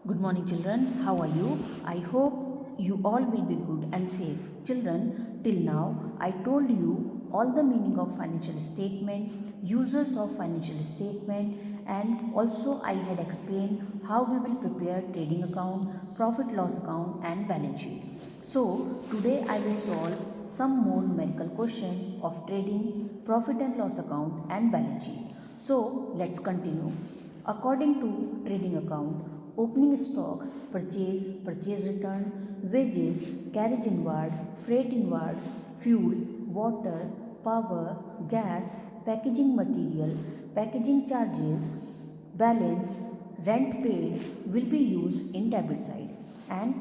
Good morning, children. How are you? I hope you all will be good and safe. Children, till now I told you all the meaning of financial statement, uses of financial statement, and also I had explained how we will prepare trading account, profit loss account, and balance sheet. So, today I will solve some more numerical question of trading, profit and loss account, and balance sheet. So, let's continue. According to trading account, opening stock, purchase return, wages, carriage inward, freight inward, fuel, water, power, gas, packaging material, packaging charges, balance, rent paid will be used in debit side, and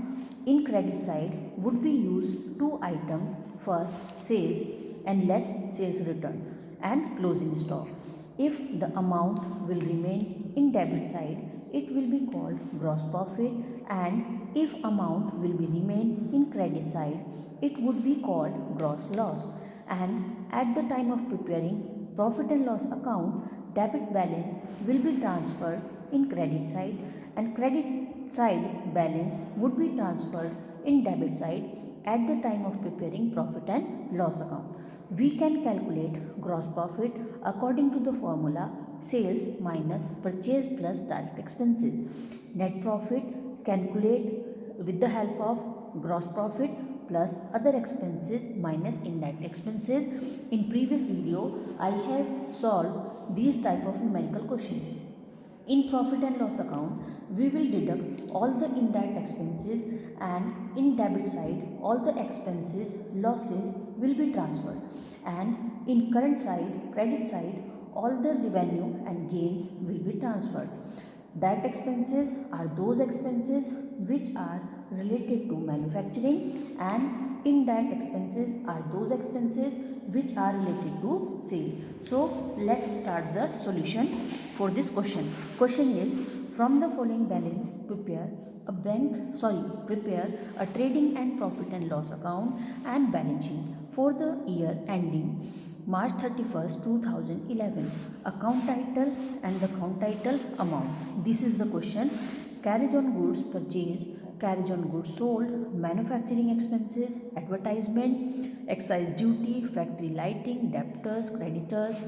in credit side would be used two items: first sales and less sales return and closing stock. If the amount will remain in debit side, it will be called gross profit, and if amount will be remain in credit side, it would be called gross loss. And at the time of preparing profit and loss account, debit balance will be transferred in credit side, and credit side balance would be transferred in debit side at the time of preparing profit and loss account. We can calculate gross profit according to the formula sales minus purchase plus direct expenses. Net profit calculate with the help of gross profit plus other expenses minus indirect expenses. In previous video, I have solved these type of numerical question. In profit and loss account, we will deduct all the indirect expenses, and in debit side, all the expenses, losses will be transferred. And in current side, credit side, all the revenue and gains will be transferred. Direct expenses are those expenses which are related to manufacturing, and indirect expenses are those expenses which are related to sale. So let's start the solution for this question. Question is, from the following balance prepare a trading and profit and loss account and balance sheet for the year ending March 31st, 2011. Account title and the account title amount. This is the question. Carriage on goods purchased, carriage on goods sold, manufacturing expenses, advertisement, excise duty, factory lighting, debtors, creditors,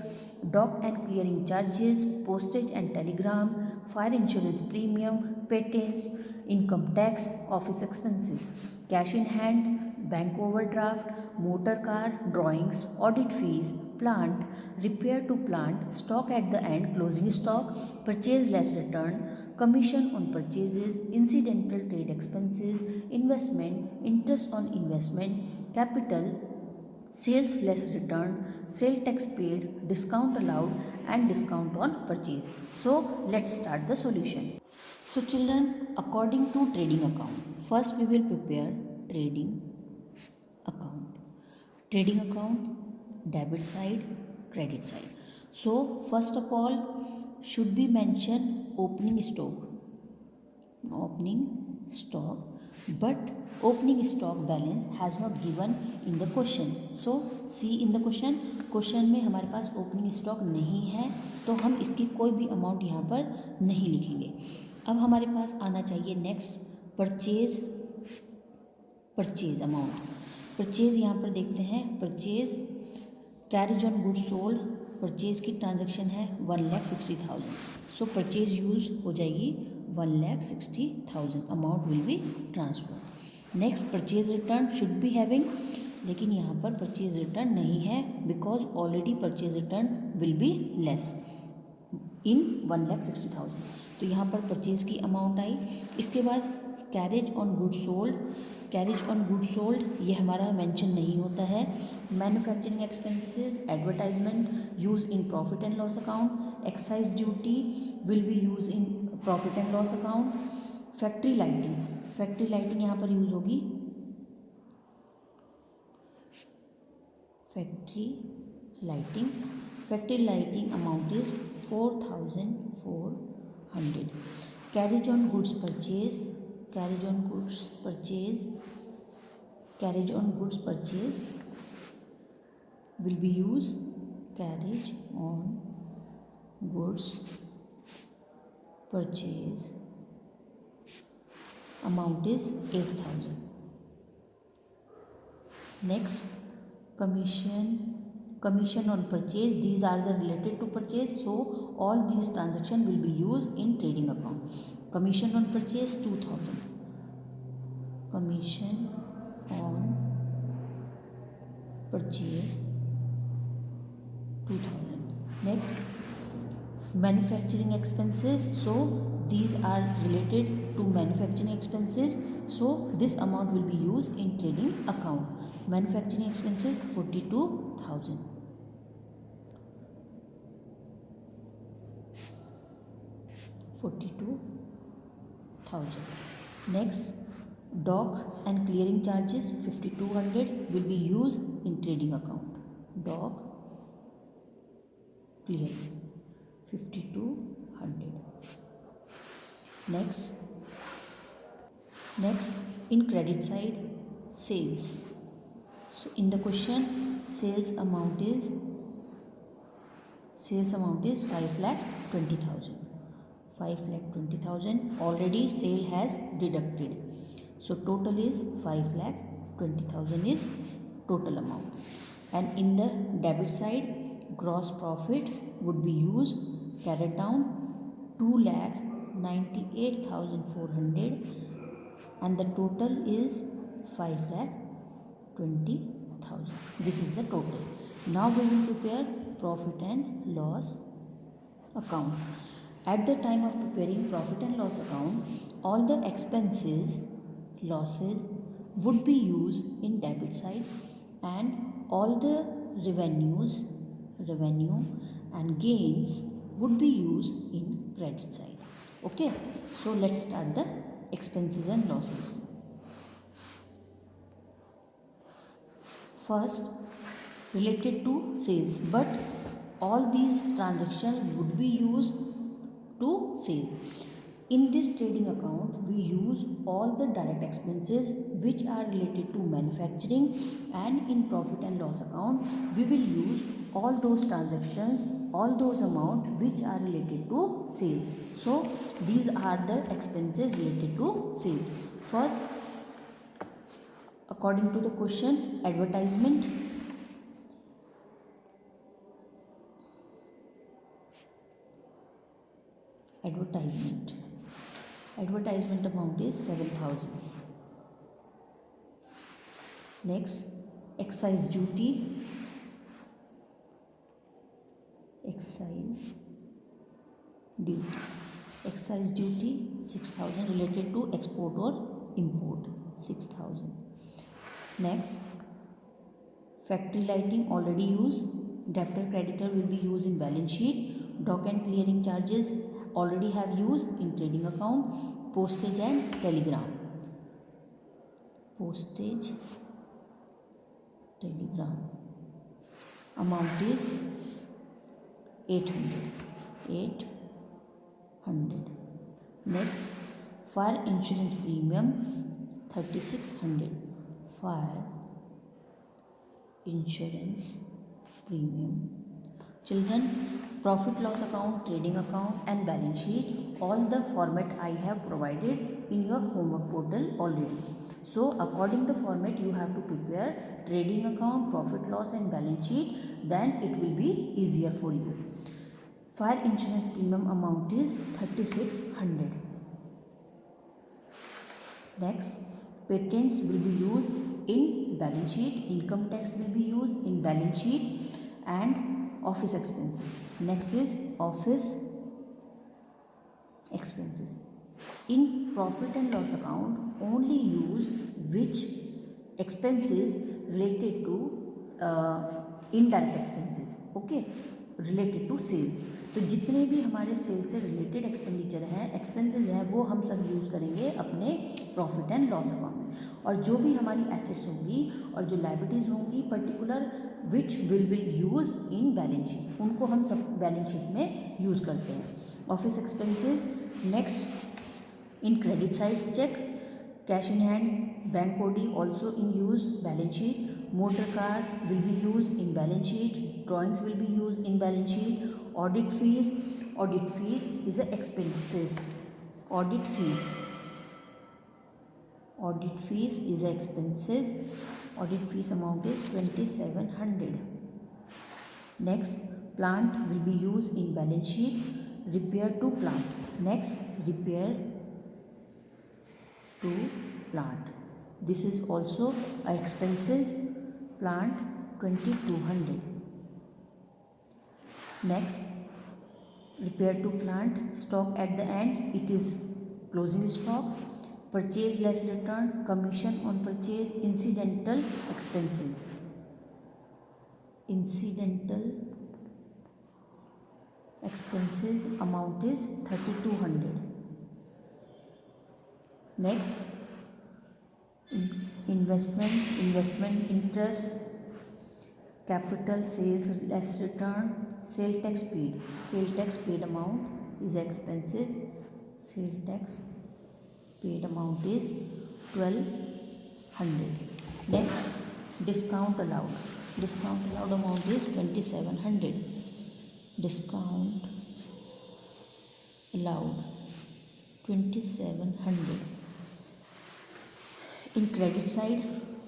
dock and clearing charges, postage and telegram, fire insurance premium, patents, income tax, office expenses, cash in hand, bank overdraft, motor car, drawings, audit fees, plant, repair to plant, stock at the end, closing stock, purchase less return, commission on purchases, incidental trade expenses, investment, interest on investment, capital, sales less return, sale tax paid, discount allowed, and discount on purchase. So let's start the solution. So children, according to trading account, first we will prepare trading account. Trading account, debit side, credit side. So first of all should be mentioned opening stock. Opening stock, but opening stock balance has not given in the question. So see in the question में हमारे पास opening stock नहीं है, तो हम इसकी कोई भी amount यहाँ पर नहीं लिखेंगे. अब हमारे पास आना चाहिए नेक्स्ट परचेज अमाउंट. परचेज यहाँ पर देखते हैं. Purchase carriage on goods sold, purchase की ट्रांजैक्शन है 1,60,000. सो परचेज यूज हो जाएगी 1,60,000. Amount will be transfer. Next purchase return should be having, लेकिन यहाँ पर परचेज रिटर्न नहीं है because already purchase return will be less in 1,60,000. तो यहाँ पर परचेज की अमाउंट आई. इसके बाद carriage on goods sold. Carriage on goods sold ये हमारा मेंशन नहीं होता है. Manufacturing expenses, advertisement use in profit and loss account, excise duty will be use in profit and loss account. Factory lighting यहाँ पर use होगी. Factory lighting amount is 4,400. Carriage on goods purchase will be used. Carriage on goods purchase amount is 8,000. Next, commission on purchase. These are the related to purchase, so all these transactions will be used in trading account. Commission on purchase 2,000. Commission on purchase 2,000. Next, manufacturing expenses. So these are related to manufacturing expenses, so this amount will be used in trading account. Manufacturing expenses 42,000. Next, dock and clearing charges 5,200 will be used in trading account. Dock clearing 5,200. Next, in credit side, sales. So in the question, sales amount is 5,20,000. 5,20,000. Already sale has deducted. So total is 5,20,000 is total amount. And in the debit side, gross profit would be used, carried down 2,98,400, and the total is 5,20,000. This is the total. Now we will prepare profit and loss account. At the time of preparing profit and loss account, all the expenses, losses would be used in debit side, and all the revenue and gains would be used in credit side. Okay, so let's start the expenses and losses. First, related to sales, but all these transactions would be used to sale. In this trading account, we use all the direct expenses which are related to manufacturing, and in profit and loss account, we will use all those transactions, all those amounts which are related to sales. So these are the expenses related to sales. First, according to the question, advertisement. Advertisement amount is 7,000. Next, excise duty. Excise duty 6,000 related to export or import, 6,000. Next, factory lighting already used. Debtor creditor will be used in balance sheet. Dock and clearing charges already have used in trading account. Postage and telegram. Postage, telegram amount is 800. Next, fire insurance premium 3,600. Fire insurance premium. Children, profit loss account, trading account and balance sheet, all the format I have provided in your homework portal already. So according the format you have to prepare trading account, profit loss and balance sheet, then it will be easier for you. Fire insurance premium amount is 3,600. Next, patents will be used in balance sheet, income tax will be used in balance sheet, and office expenses. Next is office expenses. In profit and loss account, only use which expenses related to indirect expenses, okay, related to sales. तो जितने भी हमारे sales से related expenditure हैं, expenses हैं, वो हम सब यूज़ करेंगे अपने प्रॉफिट एंड लॉस अकाउंट में. और जो भी हमारी एसेट्स होंगी और जो लाइबिलिटीज़ होंगी particular which will use in balance sheet, उनको हम सब बैलेंस शीट में यूज़ करते हैं. Office expenses. Next, in credit side check, cash in hand, bank OD also in use balance sheet. Motor car will be used in balance sheet. Drawings will be used in balance sheet. Audit fees is the expenses. Audit fees Audit fees is expenses. Audit fees amount is 2700. Next, plant will be used in balance sheet. Repair to plant. Next, repair to plant. This is also expenses. Plant 2200. Next, repair to plant. Stock at the end, it is closing stock. Purchase less return. Commission on purchase. Incidental expenses. Incidental expenses amount is 3200. Next, investment interest, capital, sales less return, sale tax paid amount is expenses, sale tax paid amount is 1200. Next, discount allowed amount is 2700. Discount allowed 2700. In credit side,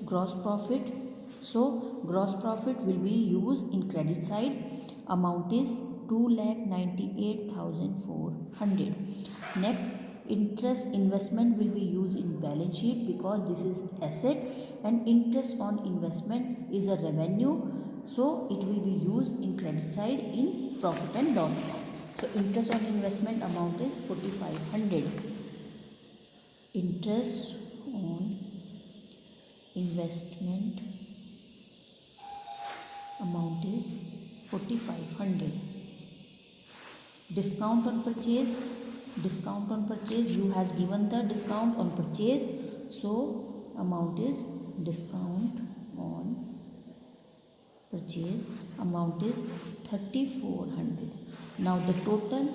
gross profit. So gross profit will be used in credit side. Amount is 2,98,400. Next, interest investment will be used in balance sheet because this is asset and interest on investment is a revenue. So it will be used in credit side in profit and loss account. So interest on investment amount is 4500. Interest on investment amount is 4500. Discount on purchase. You has given the discount on purchase, so amount is discount on purchase amount is 3400. Now the total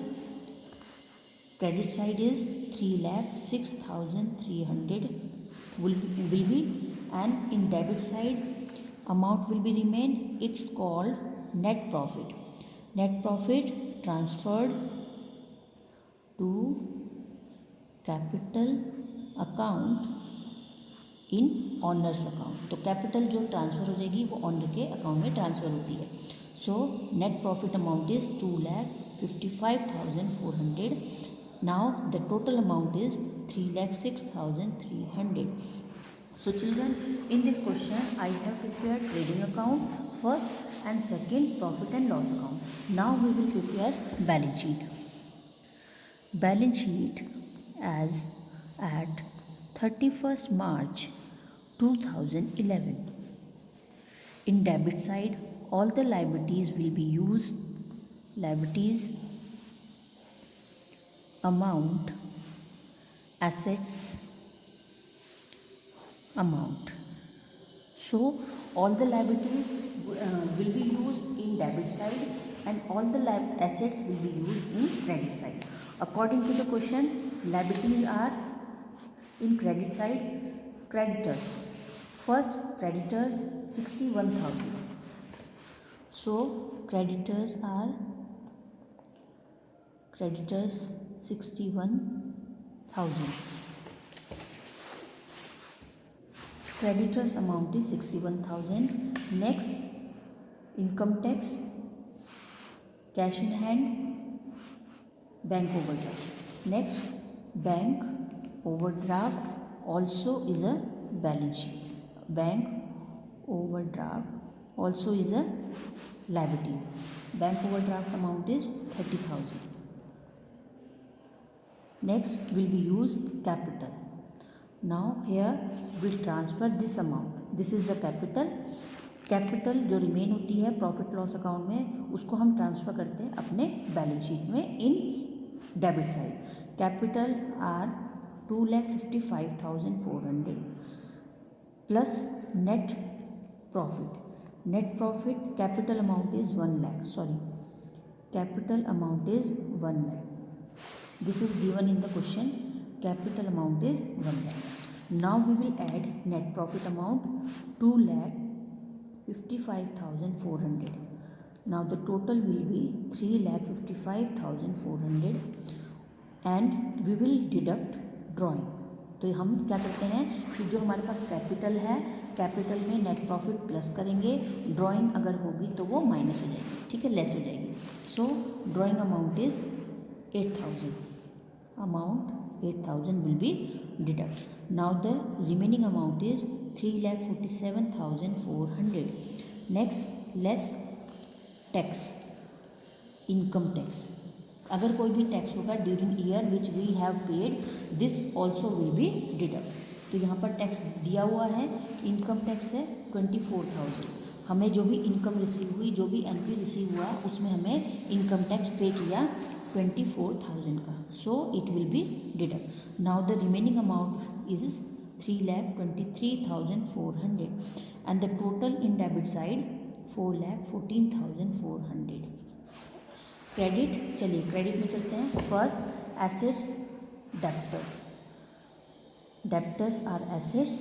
credit side is 3,06,300 will be, and in debit side amount will be remain. It's called net profit. Net profit transferred to capital account in honours account. तो capital जो transfer हो जाएगी वो honour के account में transfer होती है. So net profit amount is 2,55,400. Now the total amount is 3,06,300. So children, in this question I have prepared trading account first and second profit and loss account. Now we will prepare balance sheet. Balance sheet as at 31st March 2011. In debit side, all the liabilities will be used. Liabilities amount, assets amount. So all the liabilities will be used in debit side and all the assets will be used in credit side. According to the question, liabilities are in credit side. Creditors, first creditors 61,000. So creditors are 61,000. Creditors amount is 61,000. Next, income tax, cash in hand, bank overdraft. Next, bank overdraft also is a balance sheet. Bank overdraft also is a liabilities. Bank overdraft amount is 30,000. Next will be used capital. Now here we'll transfer this amount. This is the capital. Capital जो remain होती है profit loss account में उसको हम transfer करते हैं अपने balance sheet में in debit side. Capital are 2,55,400 plus net profit. Net profit capital amount is 1 lakh. Capital amount is 1 lakh. This is given in the question. Capital amount is 1 lakh. Now we will add net profit amount 2,55,400. Now the total will be 3,55,400 and we will deduct drawing. तो तो हम क्या करते हैं कि जो हमारे पास capital है, कैपिटल में नेट प्रॉफिट प्लस करेंगे, ड्राइंग अगर होगी तो वो माइनस हो जाएगी, ठीक है, लेस हो जाएगी। सो drawing amount is 8,000, amount 8,000 will be deduct. Now the remaining amount is 3,47,400. Next, less tax, income tax. अगर कोई भी टैक्स होगा during year which we have paid, this also will be deduct. तो यहाँ पर टैक्स दिया हुआ है, इनकम टैक्स है 24,000। हमें जो भी इनकम रिसीव हुई, जो भी एनपी रिसीव हुआ, उसमें हमें इनकम टैक्स पे किया 24,000 का, so it will be deduct. Now the remaining amount is 3,23,400 and the total in debit side 4,14,400। Credit, चलिए क्रेडिट में चलते हैं। First, assets, debtors. Debtors are assets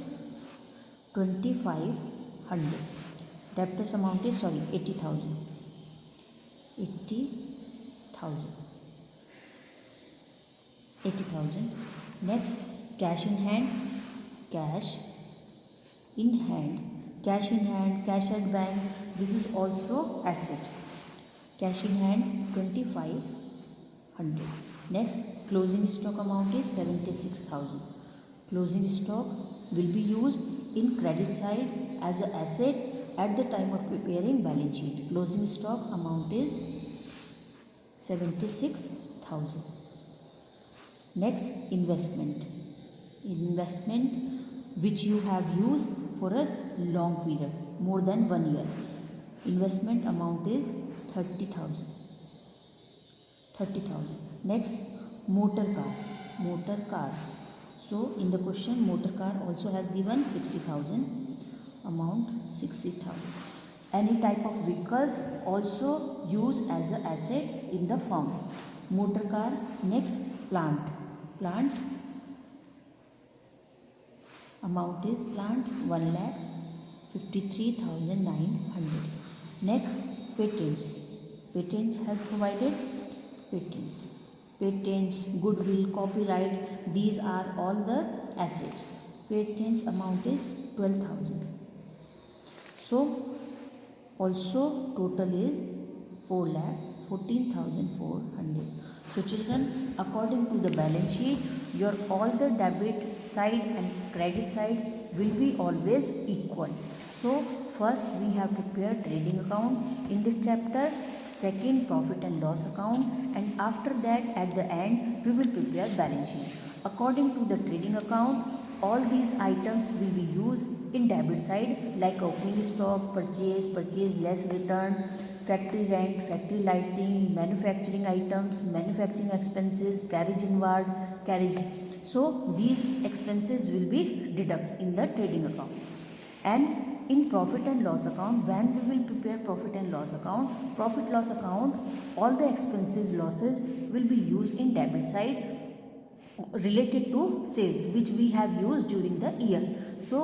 2,500। Debtors amount is 80,000। 80,000। Next, cash in hand, cash in hand, cash in hand, cash at bank, this is also asset. Cash in hand 2,500। Next, closing stock amount is 76,000। Closing stock will be use in credit side as a asset at the time of preparing balance sheet. Closing stock amount is 76,000। Next, investment, investment which you have used for a long period, more than 1 year. Investment amount is 30,000. 30,000. Next, motor car, motor car. So in the question, motor car also has given 60,000, amount 60,000. Any type of vehicles also used as a asset in the firm. Motor car. Next, plant, plant amount is plant 1,53,900. Next, patents. Patents has provided patents. Patents, goodwill, copyright, these are all the assets. Patents amount is 12,000. So also total is 4,14,400. So children, according to the balance sheet, your all the debit side and credit side will be always equal. So first we have prepared trading account in this chapter, second profit and loss account, and after that at the end we will prepare balance sheet. According to the trading account, all these items will be used in debit side like opening stock, purchase, purchase less return, factory rent, factory lighting, manufacturing items, manufacturing expenses, carriage inward, carriage. So these expenses will be deducted in the trading account. And in profit and loss account, when we will prepare profit and loss account, profit loss account, all the expenses, losses will be used in debit side related to sales which we have used during the year. So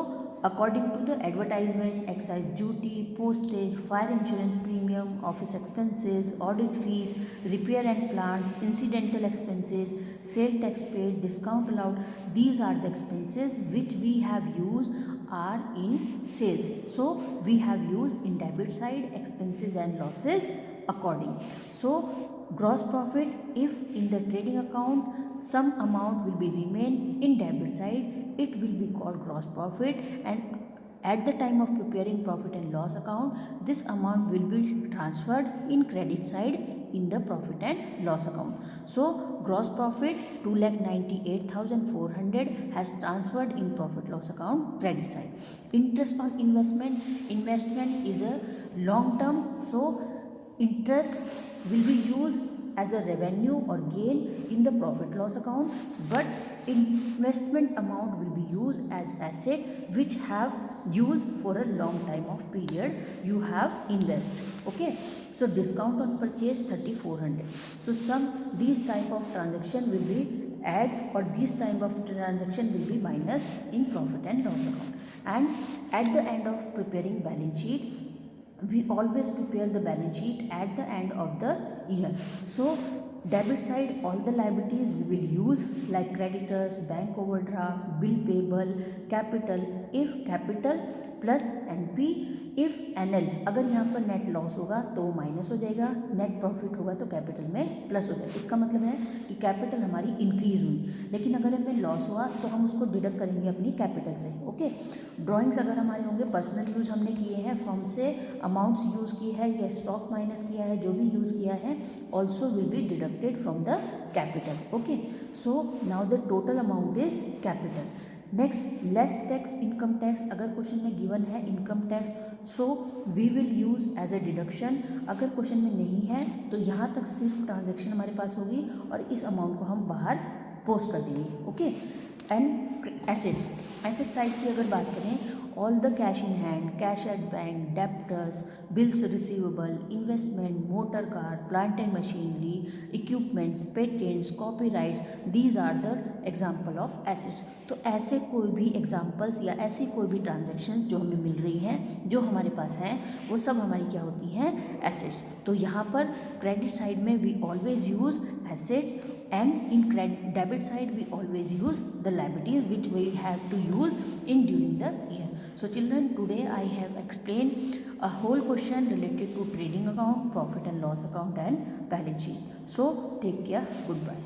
according to the advertisement, excise duty, postage, fire insurance premium, office expenses, audit fees, repair and plants, incidental expenses, sale tax paid, discount allowed, these are the expenses which we have used are in sales. So we have used in debit side expenses and losses according. So gross profit, if in the trading account some amount will be remain in debit side, it will be called gross profit, and at the time of preparing profit and loss account, this amount will be transferred in credit side in the profit and loss account. So gross profit 2,98,400 has transferred in profit loss account credit side. Interest on investment, investment is a long term, so interest will be used as a revenue or gain in the profit loss account, but investment amount will be used as asset which have used for a long time of period you have invest. Okay, so discount on purchase 3,400. So some these type of transaction will be add, or this type of transaction will be minus in profit and loss account. And at the end of preparing balance sheet, we always prepare the balance sheet at the end of the year. So Debit side, all the liabilities we will use like creditors, bank overdraft, bill payable, capital. If capital plus NP, if NL, अगर यहाँ पर net loss होगा तो minus हो जाएगा, net profit होगा तो capital में प्लस हो जाएगा। इसका मतलब है कि कैपिटल हमारी इंक्रीज हुई, लेकिन अगर हमें लॉस हुआ तो हम उसको डिडक्ट करेंगे अपनी कैपिटल से। ओके, ड्राइंग्स अगर हमारे होंगे, पर्सनल यूज़ हमने किए हैं, फर्म से अमाउंट्स यूज़ की है या स्टॉक माइनस किया है, जो भी यूज़ किया है also will be deducted from the capital. Okay, so now the total amount is capital. Next, less tax income tax, अगर क्वेश्चन में गिवन है income tax so we will use as a deduction. अगर question में नहीं है तो यहाँ तक सिर्फ ट्रांजैक्शन हमारे पास होगी और इस अमाउंट को हम बाहर पोस्ट कर देंगे। Okay, and assets, asset side की अगर बात करें, all the cash in hand, cash at bank, debtors, bills receivable, investment, motor car, plant and machinery, equipments, patents, copyrights, these are the example of assets. तो ऐसे कोई भी examples या ऐसी कोई भी ट्रांजेक्शन जो हमें मिल रही हैं, जो हमारे पास हैं, वो सब हमारी क्या होती हैं, एसेट्स। तो यहाँ पर क्रेडिट साइड में we always use assets, and in debit side we always use the liabilities which we have to use in during the year. So children, today I have explained a whole question related to trading account, profit and loss account and balance sheet. So take care, goodbye.